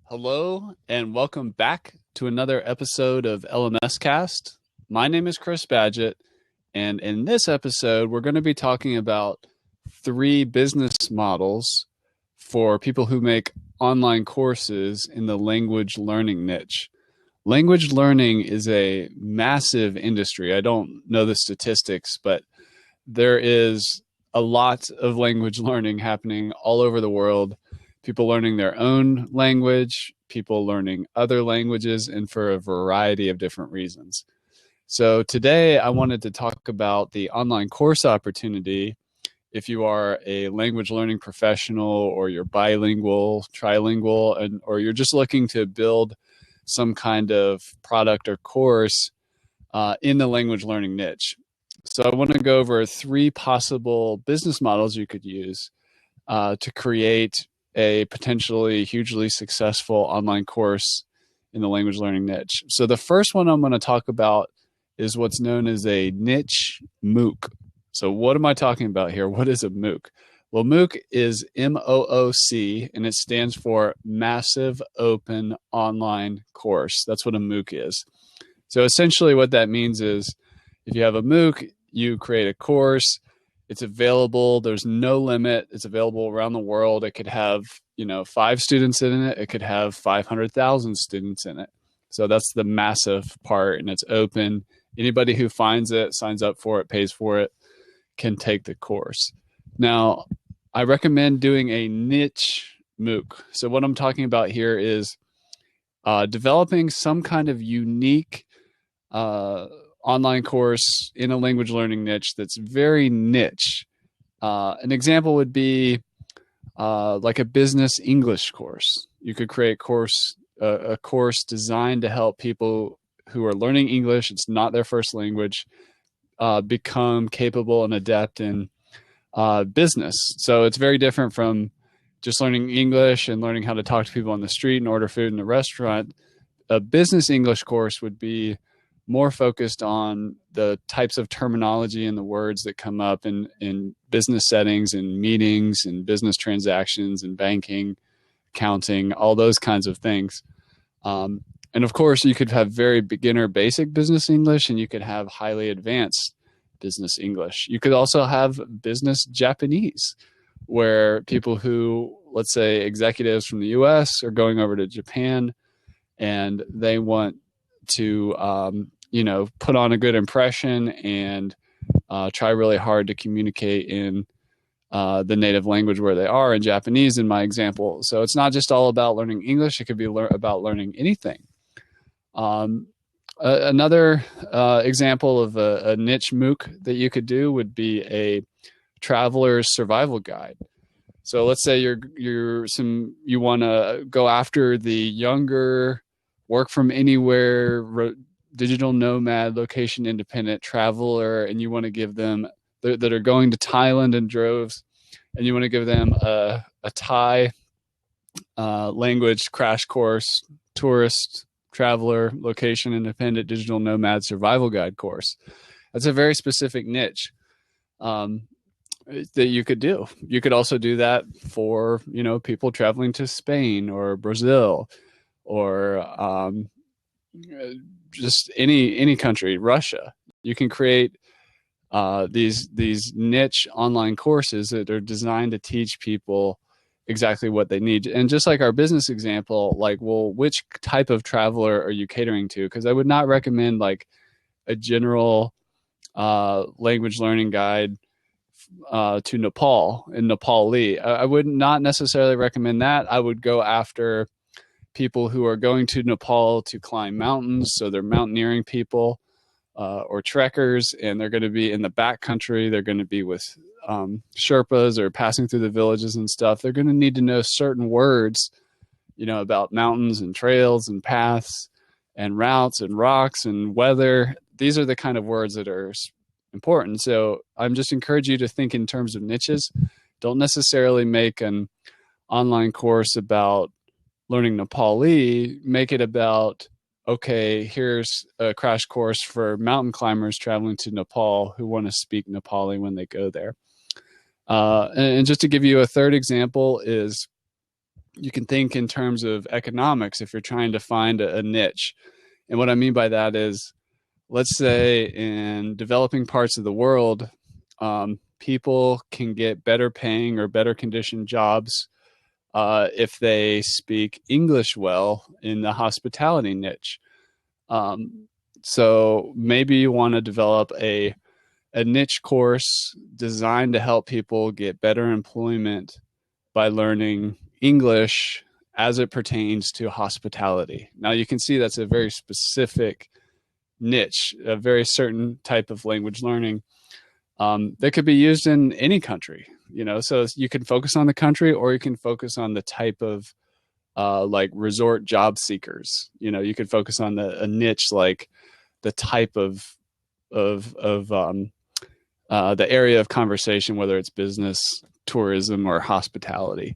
Hello, and welcome back to another episode of LMScast. My name is Chris Badgett, and in this episode, we're going to be talking about three business models for people who make online courses in the language learning niche. Language learning is a massive industry. I don't know the statistics, but there is a lot of language learning happening all over the world. People learning their own language, people learning other languages, and for a variety of different reasons. So today I wanted to talk about the online course opportunity if you are a language learning professional or you're bilingual, trilingual, or you're just looking to build some kind of product or course in the language learning niche. So I want to go over three possible business models you could use to create a potentially hugely successful online course in the language learning niche. So the first one I'm going to talk about is what's known as a niche MOOC. So what am I talking about here? What is a MOOC? Well, MOOC is MOOC, and it stands for Massive Open Online Course. That's what a MOOC is. So essentially what that means is if you have a MOOC, you create a course. It's available. There's no limit. It's available around the world. It could have, 5 students in it. It could have 500,000 students in it. So that's the massive part, and it's open. Anybody who finds it, signs up for it, pays for it, can take the course. Now, I recommend doing a niche MOOC. So what I'm talking about here is developing some kind of unique online course in a language learning niche that's very niche. An example would be like a business English course. You could create a course designed to help people who are learning English, it's not their first language, become capable and adept in business. So it's very different from just learning English and learning how to talk to people on the street and order food in a restaurant. A business English course would be more focused on the types of terminology and the words that come up in business settings and meetings and business transactions and banking, accounting, all those kinds of things. And of course, you could have very beginner basic business English, and you could have highly advanced business English. You could also have business Japanese, where people who, let's say executives from the US are going over to Japan and they want to put on a good impression and try really hard to communicate in the native language where they are, in Japanese in my example. So it's not just all about learning English. It could be about learning anything. Another example of a niche MOOC that you could do would be a traveler's survival guide. So let's say you want to go after the younger, work from anywhere, digital nomad, location independent traveler, and you want to give them that are going to Thailand in droves, and you want to give them a Thai language crash course, tourist, traveler, location independent, digital nomad survival guide course. That's a very specific niche that you could do. You could also do that for, people traveling to Spain or Brazil or just any country, Russia. You can create these niche online courses that are designed to teach people exactly what they need. And just like our business example, which type of traveler are you catering to? Because I would not recommend like a general language learning guide to Nepal in Nepali. I would not necessarily recommend that. I would go after people who are going to Nepal to climb mountains. So they're mountaineering people or trekkers, and they're going to be in the backcountry. They're going to be with Sherpas or passing through the villages and stuff. They're going to need to know certain words, about mountains and trails and paths and routes and rocks and weather. These are the kind of words that are important. So I'm just encourage you to think in terms of niches. Don't necessarily make an online course about learning Nepali. Make it about, okay, here's a crash course for mountain climbers traveling to Nepal who want to speak Nepali when they go there. And just to give you a third example is you can think in terms of economics if you're trying to find a niche. And what I mean by that is, let's say in developing parts of the world, people can get better paying or better conditioned jobs if they speak English well in the hospitality niche. So maybe you want to develop a niche course designed to help people get better employment by learning English as it pertains to hospitality. Now you can see that's a very specific niche, a very certain type of language learning that could be used in any country. So you can focus on the country, or you can focus on the type of like resort job seekers. You could focus on a niche like the type of the area of conversation, whether it's business, tourism, or hospitality.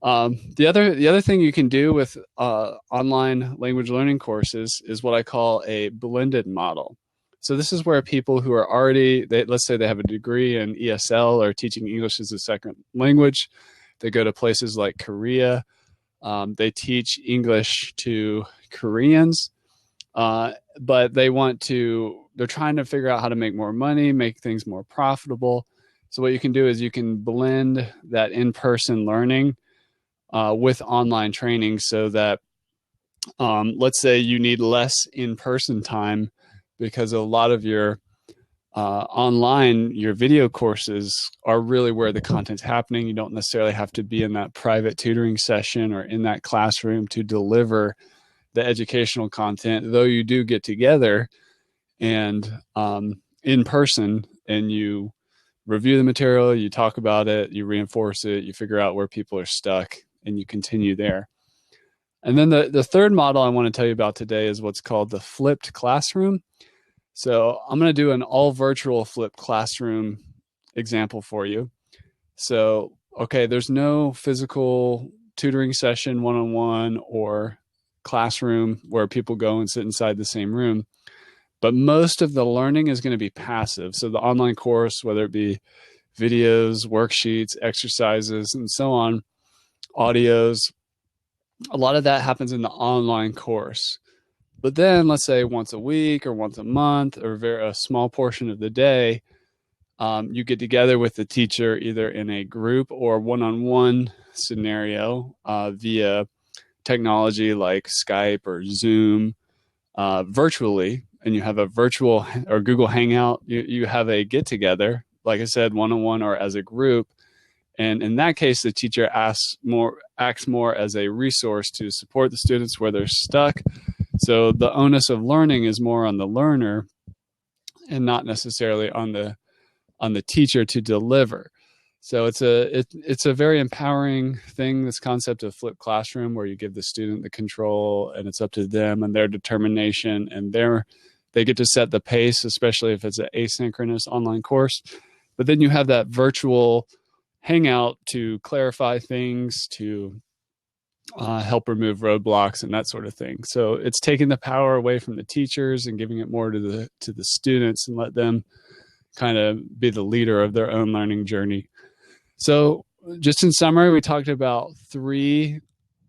The other thing you can do with online language learning courses is what I call a blended model. So this is where people who are already, let's say they have a degree in ESL or teaching English as a second language, they go to places like Korea. They teach English to Koreans, but they're trying to figure out how to make more money, make things more profitable. So what you can do is you can blend that in-person learning with online training, so that let's say you need less in-person time because a lot of your your video courses are really where the content's happening. You don't necessarily have to be in that private tutoring session or in that classroom to deliver the educational content, though you do get together and in person, and you review the material, you talk about it, you reinforce it, you figure out where people are stuck, and you continue there. And then the third model I want to tell you about today is what's called the flipped classroom. So I'm going to do an all virtual flipped classroom example for you. So, okay, there's no physical tutoring session one-on-one or classroom where people go and sit inside the same room, but most of the learning is going to be passive. So the online course, whether it be videos, worksheets, exercises, and so on, audios, a lot of that happens in the online course. But then let's say once a week or once a month or a small portion of the day, you get together with the teacher either in a group or one-on-one scenario via technology like Skype or Zoom virtually, and you have a virtual or Google Hangout. You have a get-together, like I said, one-on-one or as a group. And in that case, the teacher acts more as a resource to support the students where they're stuck. So the onus of learning is more on the learner and not necessarily on the teacher to deliver. So it's a very empowering thing, this concept of flipped classroom, where you give the student the control and it's up to them and their determination, and they get to set the pace, especially if it's an asynchronous online course. But then you have that virtual hangout to clarify things, to help remove roadblocks and that sort of thing. So it's taking the power away from the teachers and giving it more to the students, and let them kind of be the leader of their own learning journey. So just in summary, we talked about 3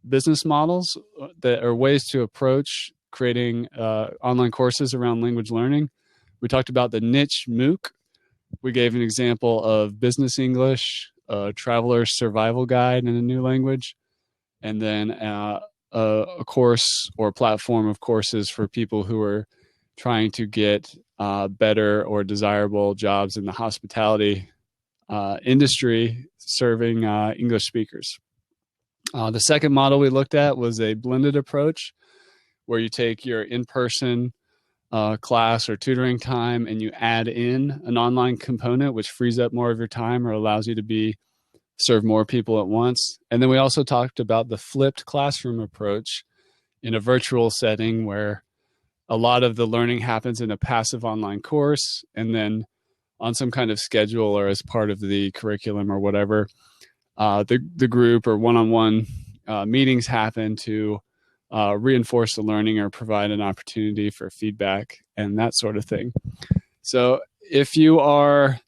business models that are ways to approach creating online courses around language learning. We talked about the niche MOOC. We gave an example of business English, traveler's survival guide in a new language, and then a course or platform of courses for people who are trying to get better or desirable jobs in the hospitality industry serving English speakers. The second model we looked at was a blended approach, where you take your in-person class or tutoring time and you add in an online component, which frees up more of your time or allows you to serve more people at once. And then we also talked about the flipped classroom approach in a virtual setting, where a lot of the learning happens in a passive online course, and then on some kind of schedule or as part of the curriculum or whatever, the group or one-on-one meetings happen to reinforce the learning or provide an opportunity for feedback and that sort of thing. So if you are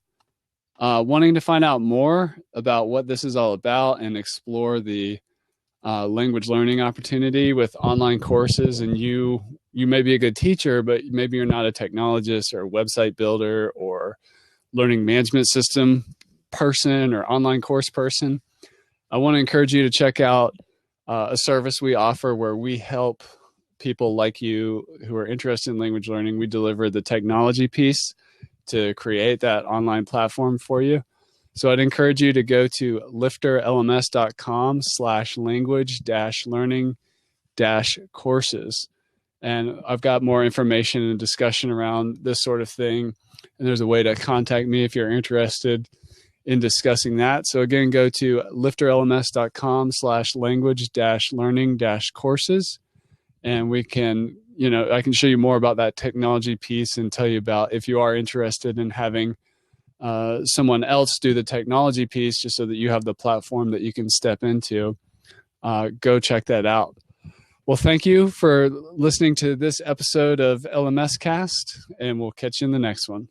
wanting to find out more about what this is all about and explore the language learning opportunity with online courses, and you may be a good teacher, but maybe you're not a technologist or a website builder or learning management system person or online course person, I want to encourage you to check out a service we offer where we help people like you who are interested in language learning. We deliver the technology piece to create that online platform for you. So I'd encourage you to go to lifterlms.com/language-learning-courses. And I've got more information and discussion around this sort of thing. And there's a way to contact me if you're interested in discussing that. So again, go to lifterlms.com/language-learning-courses. And we can, I can show you more about that technology piece and tell you about if you are interested in having someone else do the technology piece, just so that you have the platform that you can step into. Go check that out. Well, thank you for listening to this episode of LMScast, and we'll catch you in the next one.